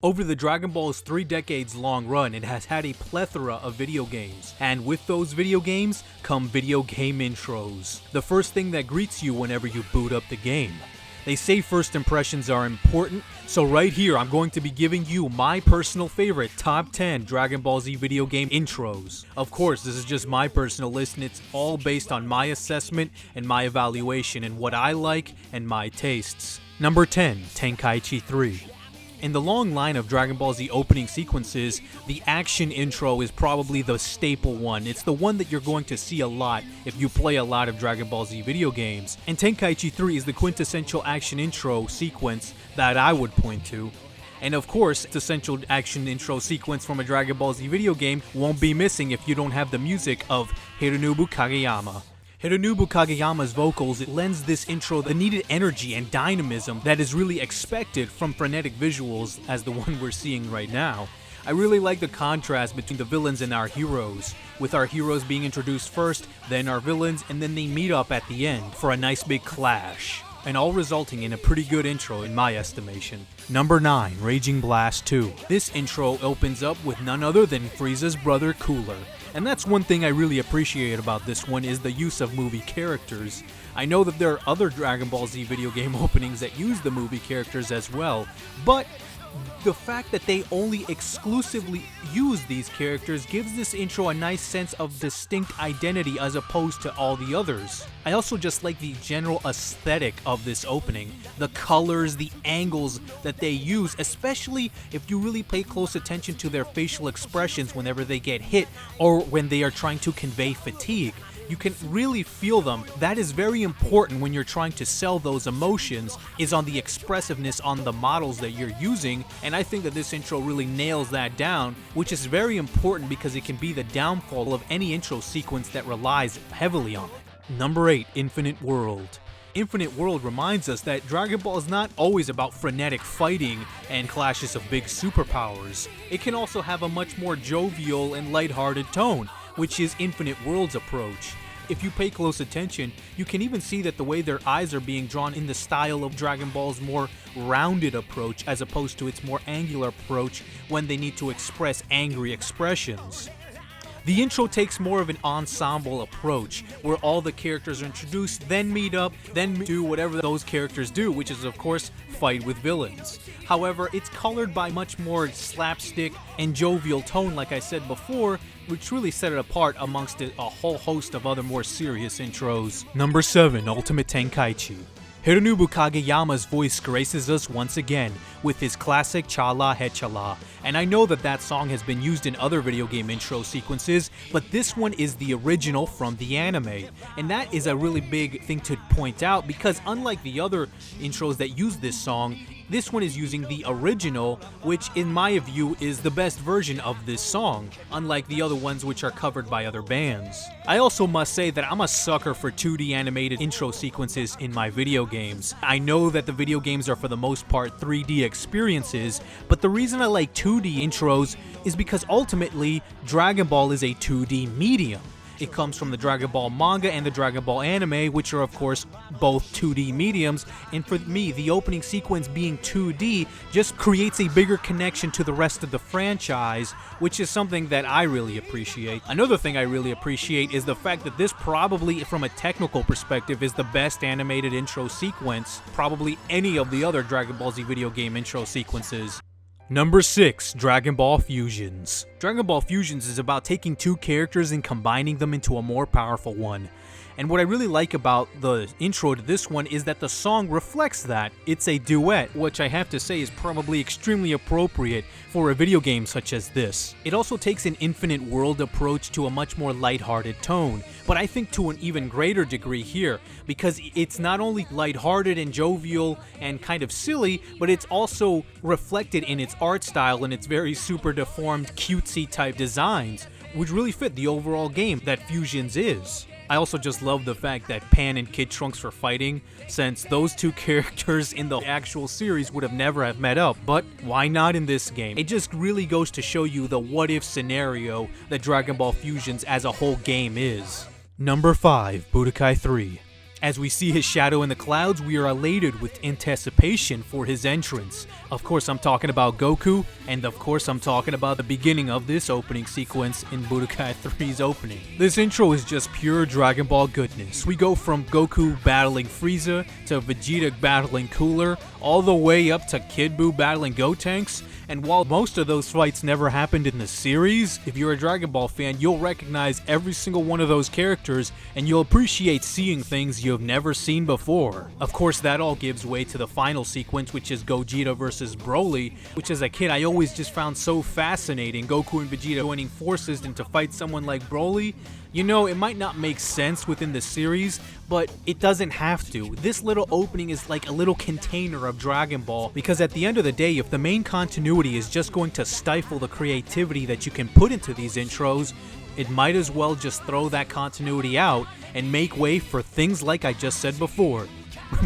Over the Dragon Ball's 3 decades long run, it has had a plethora of video games, and with those video games come video game intros. The first thing that greets you whenever you boot up the game. They say first impressions are important, so right here I'm going to be giving you my personal favorite top 10 Dragon Ball Z video game intros. Of course, this is just my personal list and it's all based on my assessment and my evaluation and what I like and my tastes. Number 10, Tenkaichi 3. In the long line of Dragon Ball Z opening sequences, the action intro is probably the staple one. It's the one that you're going to see a lot if you play a lot of Dragon Ball Z video games. And Tenkaichi 3 is the quintessential action intro sequence that I would point to. And of course, the essential action intro sequence from a Dragon Ball Z video game won't be missing if you don't have the music of Hironobu Kageyama. Hironobu Kageyama's vocals, it lends this intro the needed energy and dynamism that is really expected from frenetic visuals as the one we're seeing right now. I really like the contrast between the villains and our heroes, with our heroes being introduced first, then our villains, and then they meet up at the end for a nice big clash, and all resulting in a pretty good intro in my estimation. Number 9, Raging Blast 2. This intro opens up with none other than Frieza's brother Cooler. And that's one thing I really appreciate about this one is the use of movie characters. I know that there are other Dragon Ball Z video game openings that use the movie characters as well, but the fact that they only exclusively use these characters gives this intro a nice sense of distinct identity as opposed to all the others. I also just like the general aesthetic of this opening, the colors, the angles that they use, especially if you really pay close attention to their facial expressions whenever they get hit or when they are trying to convey fatigue. You can really feel them. That is very important when you're trying to sell those emotions, is on the expressiveness on the models that you're using, and I think that this intro really nails that down, which is very important because it can be the downfall of any intro sequence that relies heavily on it. Number 8, Infinite World. Infinite World reminds us that Dragon Ball is not always about frenetic fighting and clashes of big superpowers. It can also have a much more jovial and lighthearted tone, which is Infinite World's approach. If you pay close attention, you can even see that the way their eyes are being drawn in the style of Dragon Ball's more rounded approach as opposed to its more angular approach when they need to express angry expressions. The intro takes more of an ensemble approach, where all the characters are introduced, then meet up, then do whatever those characters do, which is of course fight with villains. However, it's colored by much more slapstick and jovial tone, like I said before, which really set it apart amongst a whole host of other more serious intros. Number 7, Ultimate Tenkaichi. Hironobu Kageyama's voice graces us once again with his classic Chala Hechala, and I know that that song has been used in other video game intro sequences, but this one is the original from the anime, and that is a really big thing to point out because unlike the other intros that use this song, this one is using the original, which in my view is the best version of this song, unlike the other ones which are covered by other bands. I also must say that I'm a sucker for 2D animated intro sequences in my video games. I know that the video games are for the most part 3D experiences, but the reason I like 2D intros is because ultimately Dragon Ball is a 2D medium. It comes from the Dragon Ball manga and the Dragon Ball anime, which are of course both 2D mediums, and for me, the opening sequence being 2D just creates a bigger connection to the rest of the franchise, which is something that I really appreciate. Another thing I really appreciate is the fact that this probably, from a technical perspective, is the best animated intro sequence, probably any of the other Dragon Ball Z video game intro sequences. Number 6, Dragon Ball Fusions. Dragon Ball Fusions is about taking two characters and combining them into a more powerful one. And what I really like about the intro to this one is that the song reflects that. It's a duet, which I have to say is probably extremely appropriate for a video game such as this. It also takes an Infinite World approach to a much more lighthearted tone, but I think to an even greater degree here, because it's not only lighthearted and jovial and kind of silly, but it's also reflected in its art style and its very super deformed, cutesy type designs, which really fit the overall game that Fusions is. I also just love the fact that Pan and Kid Trunks were fighting, since those two characters in the actual series would have never have met up, but why not in this game? It just really goes to show you the what-if scenario that Dragon Ball Fusions as a whole game is. Number 5, Budokai 3. As we see his shadow in the clouds, we are elated with anticipation for his entrance. Of course, I'm talking about Goku, and of course, I'm talking about the beginning of this opening sequence in Budokai 3's opening. This intro is just pure Dragon Ball goodness. We go from Goku battling Frieza, to Vegeta battling Cooler, all the way up to Kid Buu battling Gotenks. And while most of those fights never happened in the series, if you're a Dragon Ball fan, you'll recognize every single one of those characters, and you'll appreciate seeing things you've never seen before. Of course, that all gives way to the final sequence, which is Gogeta versus Broly, which as a kid I always just found so fascinating. Goku and Vegeta joining forces and to fight someone like Broly. You know, it might not make sense within the series, but it doesn't have to. This little opening is like a little container of Dragon Ball, because at the end of the day, if the main continuity is just going to stifle the creativity that you can put into these intros, it might as well just throw that continuity out and make way for things like I just said before.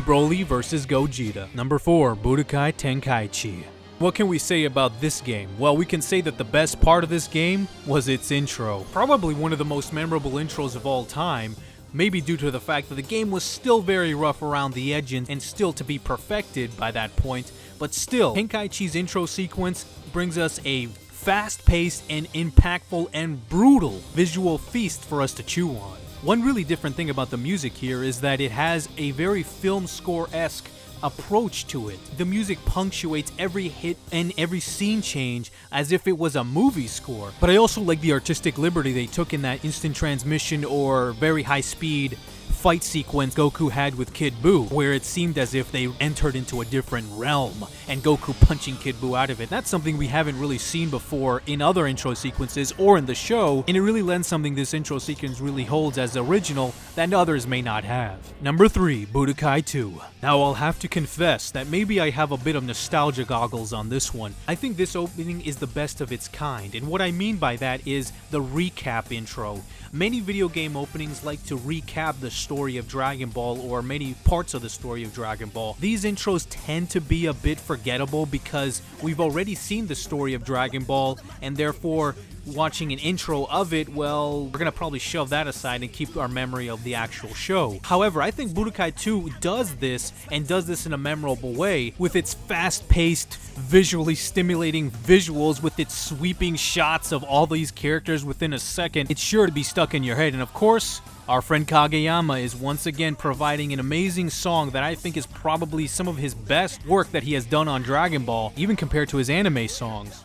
Broly versus Gogeta. Number 4, Budokai Tenkaichi. What can we say about this game? Well, we can say that the best part of this game was its intro. Probably one of the most memorable intros of all time, maybe due to the fact that the game was still very rough around the edges and still to be perfected by that point, but still, Tenkaichi's intro sequence brings us a fast-paced and impactful and brutal visual feast for us to chew on. One really different thing about the music here is that it has a very film score-esque approach to it. The music punctuates every hit and every scene change as if it was a movie score. But I also like the artistic liberty they took in that instant transmission or very high speed fight sequence Goku had with Kid Buu, where it seemed as if they entered into a different realm, and Goku punching Kid Buu out of it. That's something we haven't really seen before in other intro sequences or in the show, and it really lends something this intro sequence really holds as original that others may not have. Number 3, Budokai 2. Now I'll have to confess that maybe I have a bit of nostalgia goggles on this one. I think this opening is the best of its kind, and what I mean by that is the recap intro. Many video game openings like to recap the story of Dragon Ball or many parts of the story of Dragon Ball. These intros tend to be a bit forgettable because we've already seen the story of Dragon Ball, and therefore watching an intro of it, well, we're gonna probably shove that aside and keep our memory of the actual show. However, I think Budokai 2 does this, and does this in a memorable way, with its fast-paced, visually stimulating visuals, with its sweeping shots of all these characters within a second. It's sure to be stuck in your head, and of course, our friend Kageyama is once again providing an amazing song that I think is probably some of his best work that he has done on Dragon Ball, even compared to his anime songs.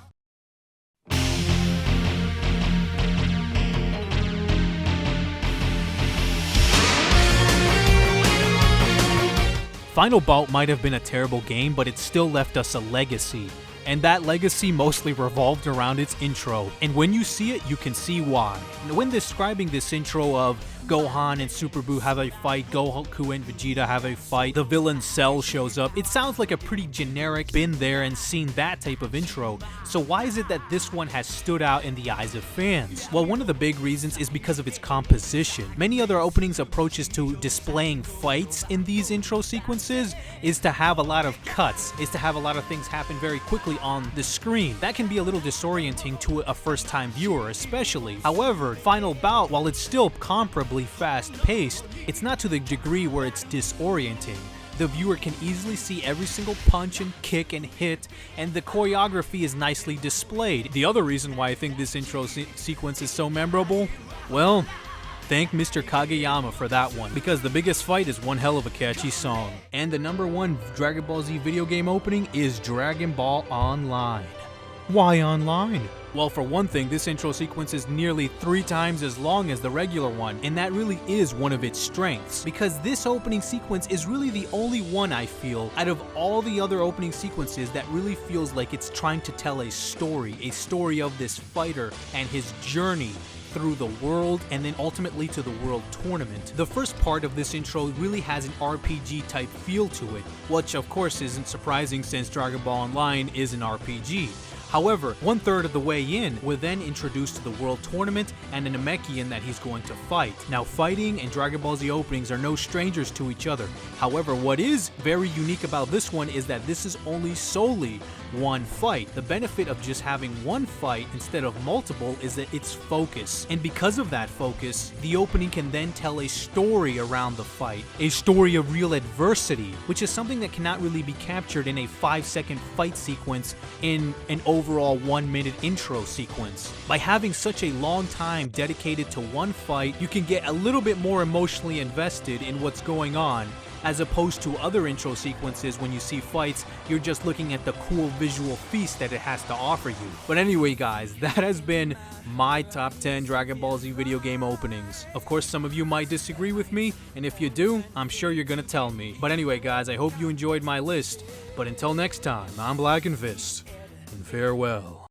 Final Bout might have been a terrible game, but it still left us a legacy. And that legacy mostly revolved around its intro. And when you see it, you can see why. When describing this intro of Gohan and Super Buu have a fight, Goku and Vegeta have a fight, the villain Cell shows up, it sounds like a pretty generic, been there and seen that type of intro. So why is it that this one has stood out in the eyes of fans? Well, one of the big reasons is because of its composition. Many other openings' approaches to displaying fights in these intro sequences is to have a lot of cuts, is to have a lot of things happen very quickly on the screen. That can be a little disorienting to a first-time viewer, especially. However, Final Bout, while it's still comparably fast-paced, it's not to the degree where it's disorienting. The viewer can easily see every single punch and kick and hit, and the choreography is nicely displayed. The other reason why I think this intro sequence is so memorable, well, thank Mr. Kageyama for that one, because the biggest fight is one hell of a catchy song. And the number 1 Dragon Ball Z video game opening is Dragon Ball Online. Why online? Well, for one thing, this intro sequence is nearly 3 times as long as the regular one, and that really is one of its strengths, because this opening sequence is really the only one, I feel, out of all the other opening sequences that really feels like it's trying to tell a story of this fighter and his journey through the world and then ultimately to the world tournament. The first part of this intro really has an RPG type feel to it, which of course isn't surprising since Dragon Ball Online is an RPG. However, 1/3 of the way in, we're then introduced to the World Tournament and a Namekian that he's going to fight. Now, fighting and Dragon Ball Z openings are no strangers to each other. However, what is very unique about this one is that this is only solely one fight. The benefit of just having one fight instead of multiple is that it's focus. And because of that focus, the opening can then tell a story around the fight, a story of real adversity, which is something that cannot really be captured in a 5-second fight sequence in an overall 1-minute intro sequence. By having such a long time dedicated to one fight, you can get a little bit more emotionally invested in what's going on, as opposed to other intro sequences when you see fights, you're just looking at the cool visual feast that it has to offer you. But anyway guys, that has been my top 10 Dragon Ball Z video game openings. Of course, some of you might disagree with me, and if you do, I'm sure you're gonna tell me. But anyway guys, I hope you enjoyed my list, but until next time, I'm Blackenfist, and farewell.